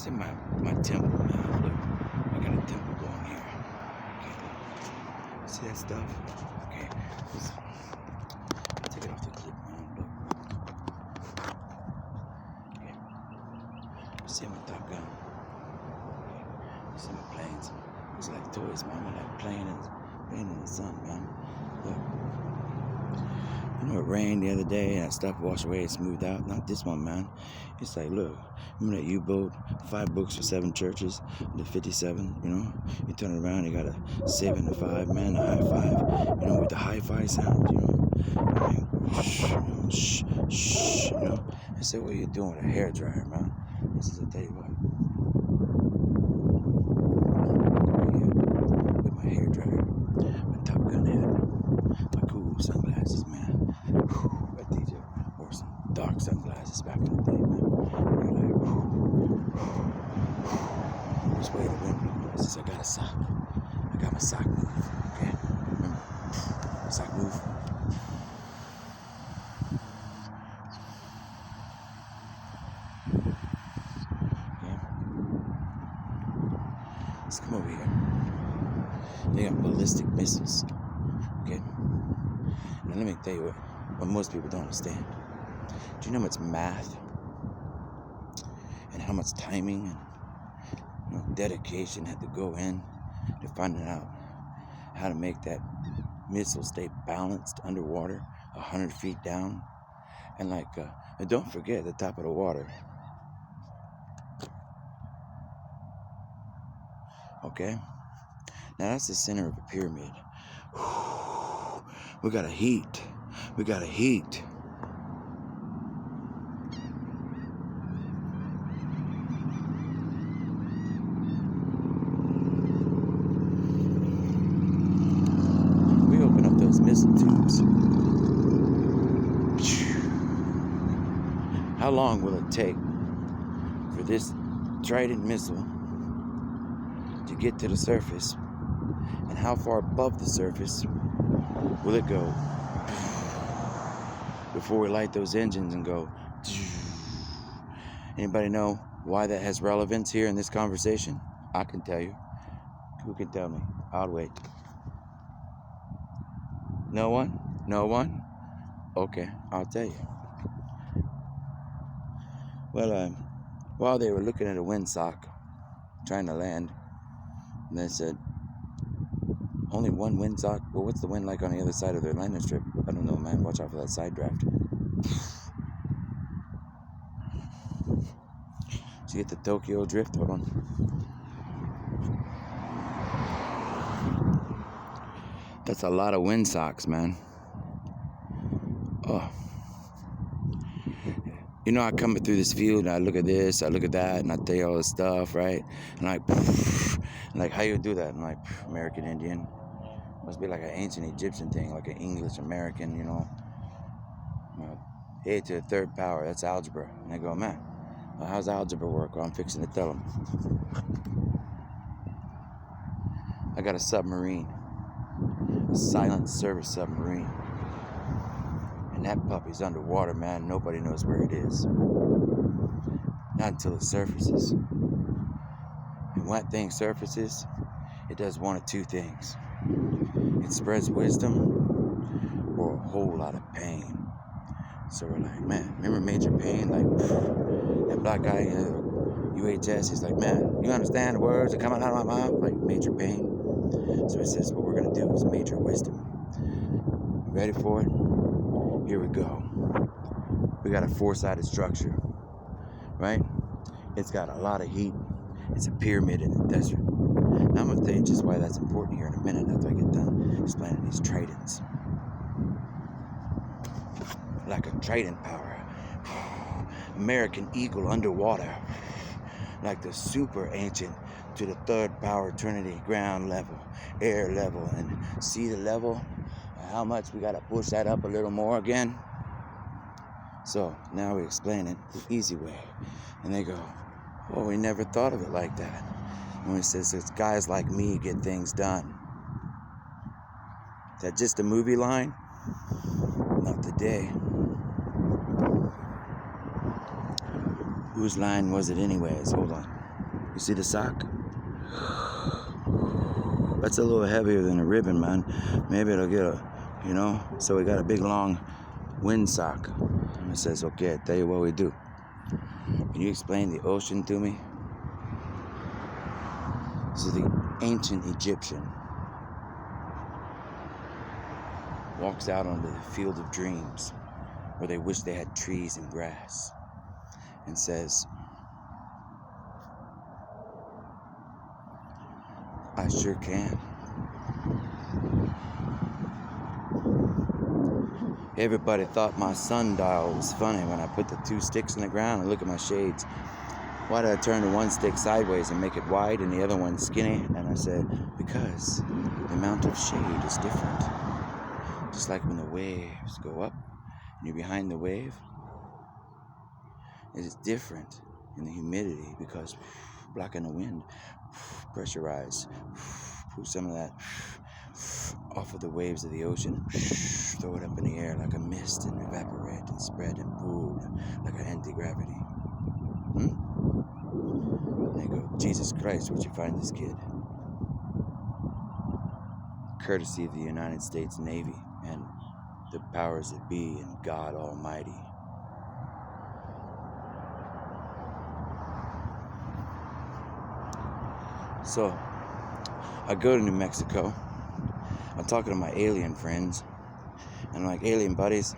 It's in my temple now. Look, I got a temple going here. Okay, look. See that stuff? Okay, take it off the clip, man. Look. Okay. See my Top Gun. Okay. See my planes. It's like toys, man. I like playing in the sun, man. Look. You know, it rained the other day and that stuff washed away and smoothed out. Not this one, man. It's like, look, remember that U-boat? 5 books for 7 churches, the 57, you know? You turn it around, you got a 7, a 5, man, a high 5, you know, with the hi-fi sound, you know? Like, shh, shh, you know? I said, what are you doing with a hairdryer, man? I said, I'll tell you what. With my hairdryer, my Top Gun hat, my cool sunglasses, man. I DJ wore some dark sunglasses back in the day, man. You're like, which way the wind blows? I says, I got a sock. I got my sock move. Okay? Remember? Sock move. Okay? Let's come over here. They got ballistic missiles. Okay? Now let me tell you what most people don't understand. Do you know how much math and how much timing and dedication had to go in to finding out how to make that missile stay balanced underwater 100 feet down? And and don't forget the top of the water. Okay? Now that's the center of a pyramid. We got a heat. We got a heat. We open up those missile tubes. How long will it take for this Trident missile to get to the surface? And how far above the surface will it go before we light those engines and go? Anybody know why that has relevance here in this conversation? I can tell you. Who can tell me? I'll wait. No one? No one? Okay, I'll tell you. Well, while they were looking at a windsock trying to land, and they said, only one windsock? Well, what's the wind like on the other side of their landing strip? I don't know, man. Watch out for that side draft. Did you get the Tokyo drift? Hold on. That's a lot of windsocks, man. Oh. You know, I come through this field and I look at this, I look at that, and I tell you all this stuff, right? And like, how you do that? I'm like, American Indian. Must be like an ancient Egyptian thing, like an English American, you know. A to the third power, that's algebra. And they go, man, well, how's algebra work? Well, I'm fixing to tell them. I got a submarine, a silent service submarine. And that puppy's underwater, man. Nobody knows where it is. Not until it surfaces. And when that thing surfaces, it does one of 2 things. It spreads wisdom or a whole lot of pain. So we're like, man, remember Major Payne? Like, that black guy, UHS, he's like, man, you understand the words that come out of my mouth? Like Major Payne. So he says, what we're going to do is major wisdom. You ready for it? Here we go. We got a 4-sided structure, right? It's got a lot of heat. It's a pyramid in the desert. Now I'm going to tell you just why that's important here in a minute after I get done explaining these tridents. Like a trident power. American eagle underwater. Like the super ancient to the 3rd power trinity, ground level, air level, and sea level. How much we got to push that up a little more again. So now we explain it the easy way. And they go, oh, we never thought of it like that. And he says, it's guys like me get things done. Is that just a movie line? Not today. Whose line was it anyways? Hold on. You see the sock? That's a little heavier than a ribbon, man. Maybe it'll get a, so we got a big long wind sock. And it says, okay, I tell you what we do. Can you explain the ocean to me? This is the ancient Egyptian. Walks out onto the field of dreams where they wish they had trees and grass and says, I sure can. Everybody thought my sundial was funny when I put the 2 sticks in the ground and look at my shades. Why did I turn the 1 stick sideways and make it wide and the other one skinny? And I said, because the amount of shade is different. Just like when the waves go up and you're behind the wave, it is different in the humidity because blocking the wind, pressurize, pull some of that off of the waves of the ocean, throw it up in the air like a mist and evaporate and spread and pull like an anti-gravity. And they go, Jesus Christ, where'd you find this kid? Courtesy of the United States Navy and the powers that be and God Almighty. So, I go to New Mexico. I'm talking to my alien friends. And I'm like, alien buddies,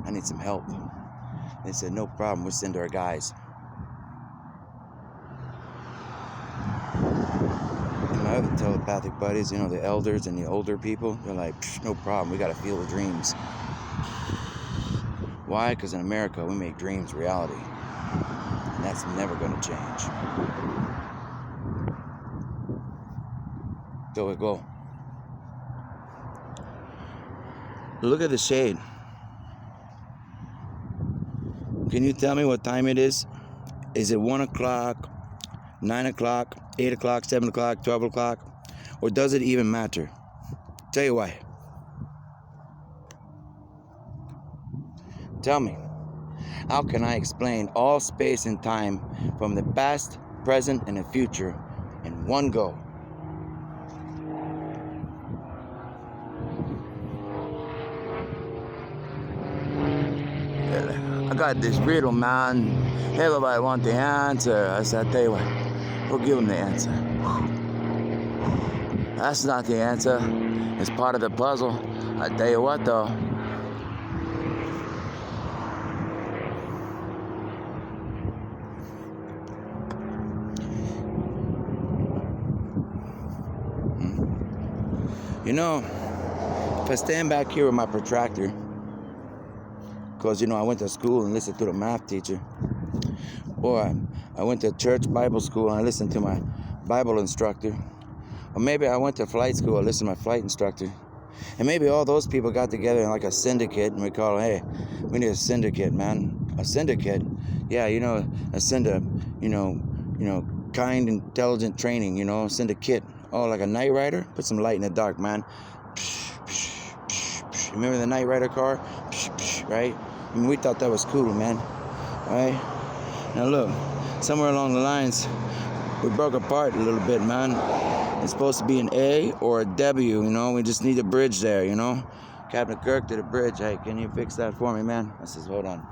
I need some help. They said, no problem, we'll send our guys. And my other telepathic buddies, the elders and the older people, they're like, no problem, we got to feel the dreams. Why? Because in America, we make dreams reality. And that's never going to change. So we go. Look at the shade. Can you tell me what time it is? Is it 1 o'clock, 9 o'clock, 8 o'clock, 7 o'clock, 12 o'clock? Or does it even matter? Tell you why. Tell me, how can I explain all space and time from the past, present, and the future in one go? I got this riddle, man. Everybody want the answer. I said, I tell you what, we'll give them the answer. That's not the answer. It's part of the puzzle. I tell you what, though. If I stand back here with my protractor, because, I went to school and listened to the math teacher. Or I went to church Bible school and I listened to my Bible instructor. Or maybe I went to flight school and listened to my flight instructor. And maybe all those people got together in like a syndicate and we call, hey, we need a syndicate, man. A syndicate? Yeah, a kind, intelligent training, syndicate. Oh, like a Knight Rider? Put some light in the dark, man. Remember the Knight Rider car? Right? We thought that was cool, man. Right? Now look, somewhere along the lines, we broke apart a little bit, man. It's supposed to be an A or a W, we just need a bridge there, Captain Kirk to the bridge. Hey, can you fix that for me, man? I says, hold on.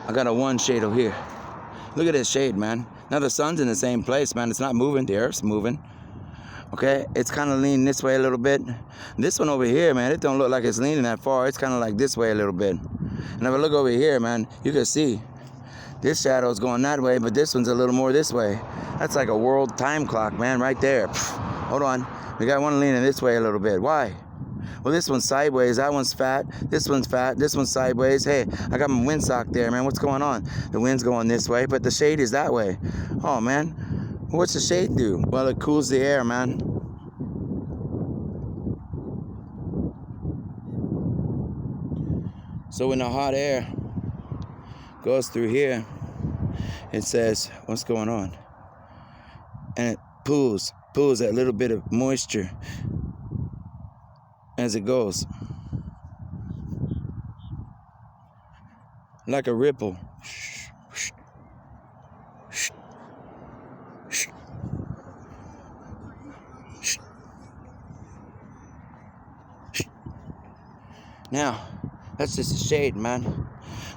I got a 1 shade over here. Look at this shade, man. Now the sun's in the same place, man. It's not moving. The earth's moving. Okay? It's kind of leaning this way a little bit. This one over here, man, it don't look like it's leaning that far. It's kind of like this way a little bit. And if I look over here, man, you can see this shadow's going that way, but this one's a little more this way. That's like a world time clock, man, right there. Hold on. We got one leaning this way a little bit. Why? Well, this one's sideways, that one's fat, this one's sideways. Hey, I got my windsock there, man. What's going on? The wind's going this way, but the shade is that way. Oh, man. What's the shade do? Well, it cools the air, man. So when the hot air goes through here, it says, what's going on? And it pulls that little bit of moisture as it goes. like a ripple. Now, that's just a shade, man.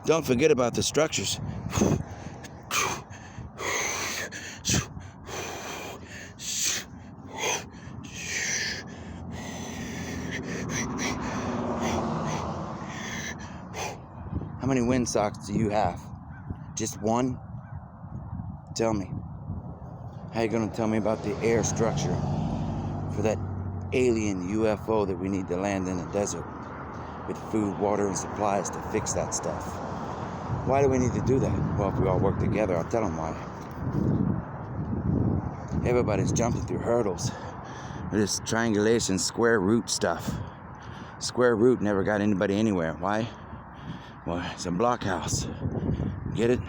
Don't forget about the structures. How many windsocks do you have? Just one? Tell me. How you gonna tell me about the air structure for that alien UFO that we need to land in the desert with food, water, and supplies to fix that stuff? Why do we need to do that? Well, if we all work together, I'll tell them why. Everybody's jumping through hurdles. This triangulation, square root stuff. Square root never got anybody anywhere. Why? Well, it's a blockhouse. Get it?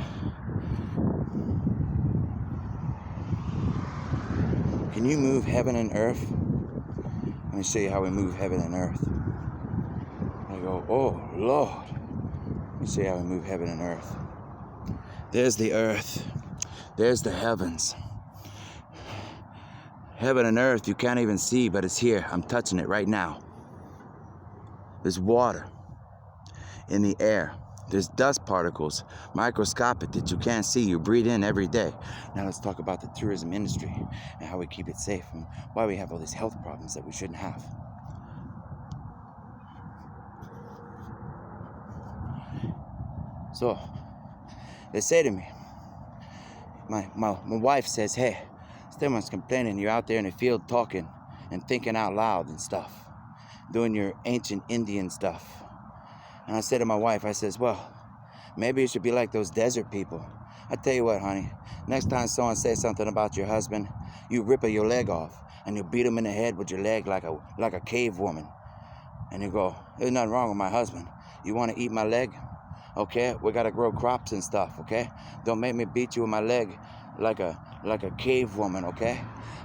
Can you move heaven and earth? Let me show you how we move heaven and earth. I go, oh, Lord. Let me show you how we move heaven and earth. There's the earth. There's the heavens. Heaven and earth you can't even see, but it's here. I'm touching it right now. There's water in the air. There's dust particles, microscopic, that you can't see. You breathe in every day. Now let's talk about the tourism industry and how we keep it safe and why we have all these health problems that we shouldn't have. So, they say to me, my wife says, hey, someone's complaining you're out there in the field talking and thinking out loud and stuff, doing your ancient Indian stuff. And I said to my wife, I says, well, maybe you should be like those desert people. I tell you what, honey, next time someone says something about your husband, you rip your leg off and you beat him in the head with your leg like a cave woman. And you go, there's nothing wrong with my husband. You want to eat my leg? Okay, we got to grow crops and stuff, okay? Don't make me beat you with my leg like a cave woman, okay?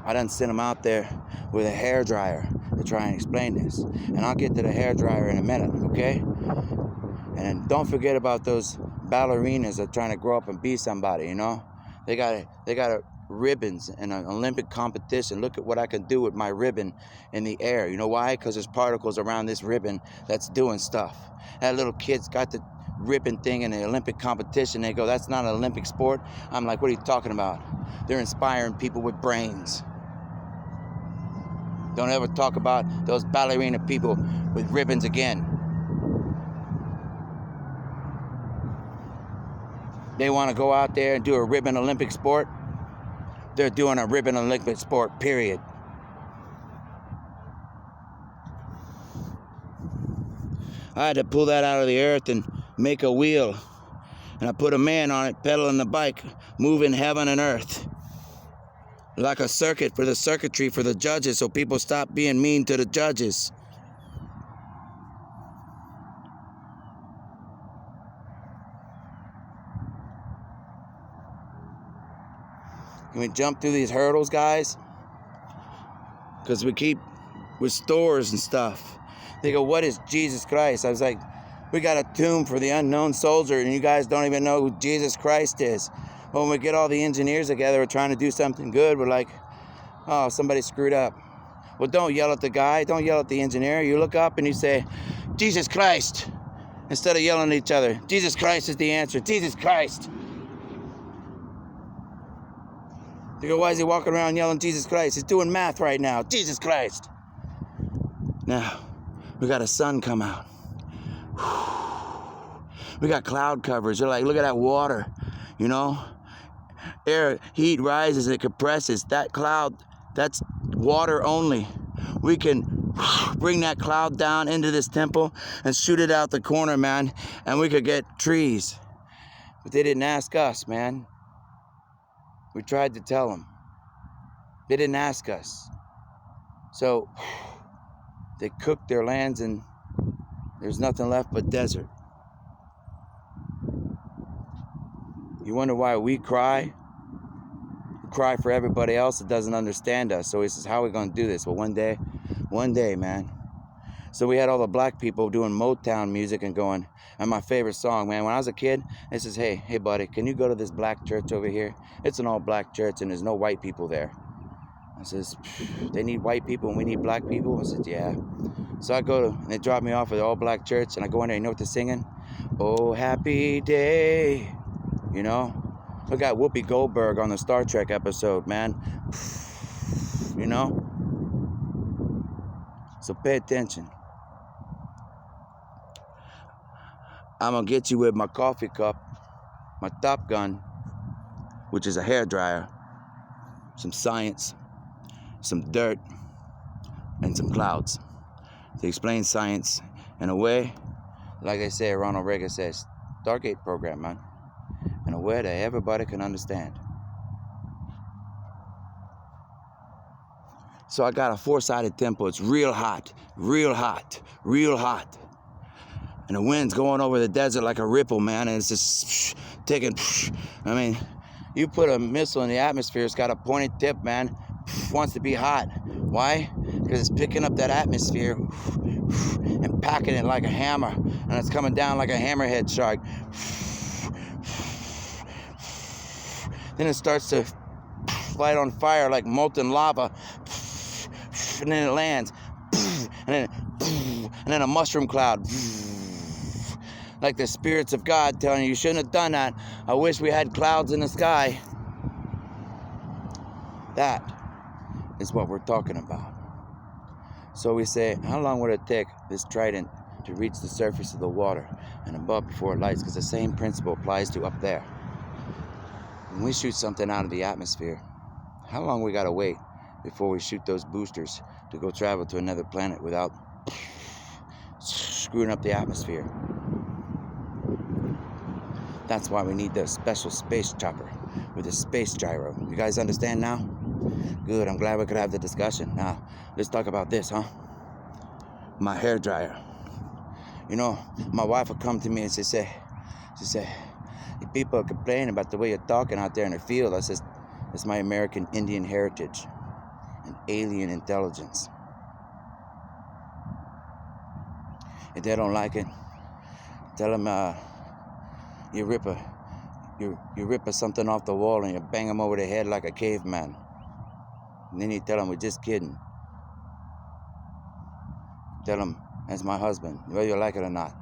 I done sent him out there with a hairdryer to try and explain this. And I'll get to the hairdryer in a minute, okay? And then don't forget about those ballerinas that are trying to grow up and be somebody, you know? They got ribbons in an Olympic competition. Look at what I can do with my ribbon in the air. You know why? Because there's particles around this ribbon that's doing stuff. That little kid's got the ribbon thing in the Olympic competition. They go, that's not an Olympic sport. I'm like, what are you talking about? They're inspiring people with brains. Don't ever talk about those ballerina people with ribbons again. They want to go out there and do a ribbon Olympic sport. They're doing a ribbon Olympic sport, period. I had to pull that out of the earth and make a wheel. And I put a man on it, pedaling the bike, moving heaven and earth. Like a circuit for the circuitry for the judges, so people stop being mean to the judges. Can we jump through these hurdles, guys? Because we keep with stores and stuff. They go, what is Jesus Christ? I was like, we got a tomb for the unknown soldier, and you guys don't even know who Jesus Christ is. But when we get all the engineers together, we're trying to do something good. We're like, oh, somebody screwed up. Well, don't yell at the guy. Don't yell at the engineer. You look up and you say, Jesus Christ, instead of yelling at each other. Jesus Christ is the answer. Jesus Christ. They go, why is he walking around yelling Jesus Christ? He's doing math right now. Jesus Christ. Now, we got a sun come out. We got cloud coverage. They're like, look at that water, you know? Air, heat rises, it compresses. That cloud, that's water only. We can bring that cloud down into this temple and shoot it out the corner, man, and we could get trees. But they didn't ask us, man. We tried to tell them. They didn't ask us. So they cooked their lands and there's nothing left but desert. You wonder why we cry? We cry for everybody else that doesn't understand us. So he says, how are we going to do this? Well, one day, man, So we had all the black people doing Motown music and going, and my favorite song, man, when I was a kid, it says, hey buddy, can you go to this black church over here? It's an all black church and there's no white people there. I says, they need white people and we need black people? I said, yeah. So I go to, and they drop me off at the all black church, and I go in there, you know what they're singing? Oh, happy day. You know? Look at Whoopi Goldberg on the Star Trek episode, man. You know? So pay attention. I'm gonna get you with my coffee cup, my Top Gun, which is a hairdryer, some science, some dirt, and some clouds. To explain science in a way, like I say, Ronald Reagan says, Stargate program, man, in a way that everybody can understand. So I got a four-sided temple. It's real hot, real hot, real hot. And the wind's going over the desert like a ripple, man, and it's just taking, I mean, you put a missile in the atmosphere, it's got a pointed tip, man, wants to be hot. Why? Because it's picking up that atmosphere and packing it like a hammer, and it's coming down like a hammerhead shark. Then it starts to light on fire like molten lava, and then it lands, and then a mushroom cloud, like the spirits of God telling you shouldn't have done that. I wish we had clouds in the sky. That is what we're talking about. So we say, how long would it take this trident to reach the surface of the water and above before it lights? Because the same principle applies to up there. When we shoot something out of the atmosphere, how long we gotta wait before we shoot those boosters to go travel to another planet without screwing up the atmosphere? That's why we need the special space chopper with a space gyro. You guys understand now? Good, I'm glad we could have the discussion. Now, let's talk about this, huh? My hair dryer. You know, my wife would come to me and she say, people are complaining about the way you're talking out there in the field. I says, it's my American Indian heritage and alien intelligence. If they don't like it, tell them you rip something off the wall and you bang them over the head like a caveman. And then you tell them we're just kidding. Tell them that's my husband, whether you like it or not.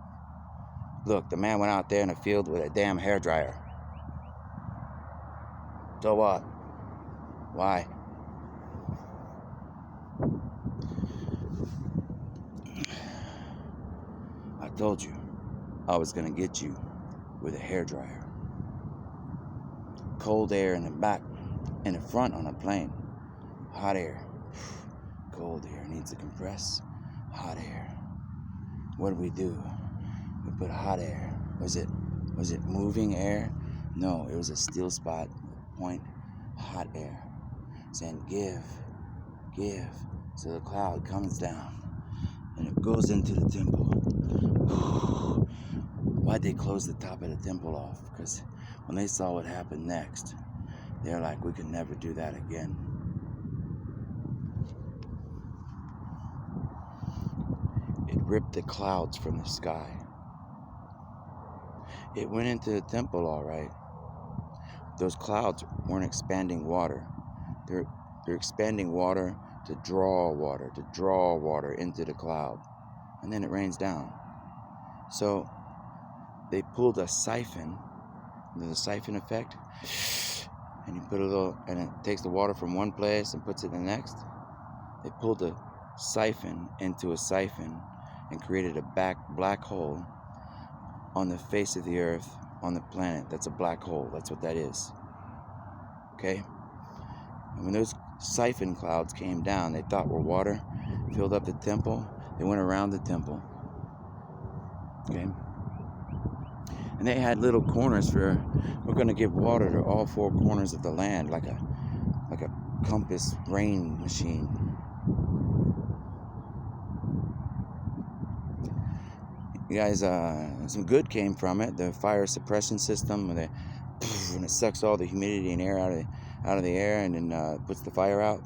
Look, the man went out there in the field with a damn hairdryer. So what? Why? I told you I was gonna get you with a hairdryer. Cold air in the back, in the front on a plane. Hot air. Cold air needs to compress. Hot air. What do? We put hot air. Was it moving air? No, it was a still spot. Point. Hot air. Saying give. So the cloud comes down and it goes into the temple. Why'd they close the top of the temple off? Because when they saw what happened next, they're like, we can never do that again. It ripped the clouds from the sky. It went into the temple, all right. Those clouds weren't expanding water. They're expanding water to draw water into the cloud. And then it rains down. So they pulled a siphon. There's a siphon effect. And you put a little, and it takes the water from one place and puts it in the next. They pulled a siphon into a siphon and created a black hole on the face of the earth, on the planet. That's a black hole. That's what that is. Okay? And when those siphon clouds came down, they thought were water, filled up the temple. They went around the temple. Okay? And they had little corners for, we're going to give water to all four corners of the land, like a compass rain machine. You guys, some good came from it. The fire suppression system, and it sucks all the humidity and air out of the air, and then puts the fire out.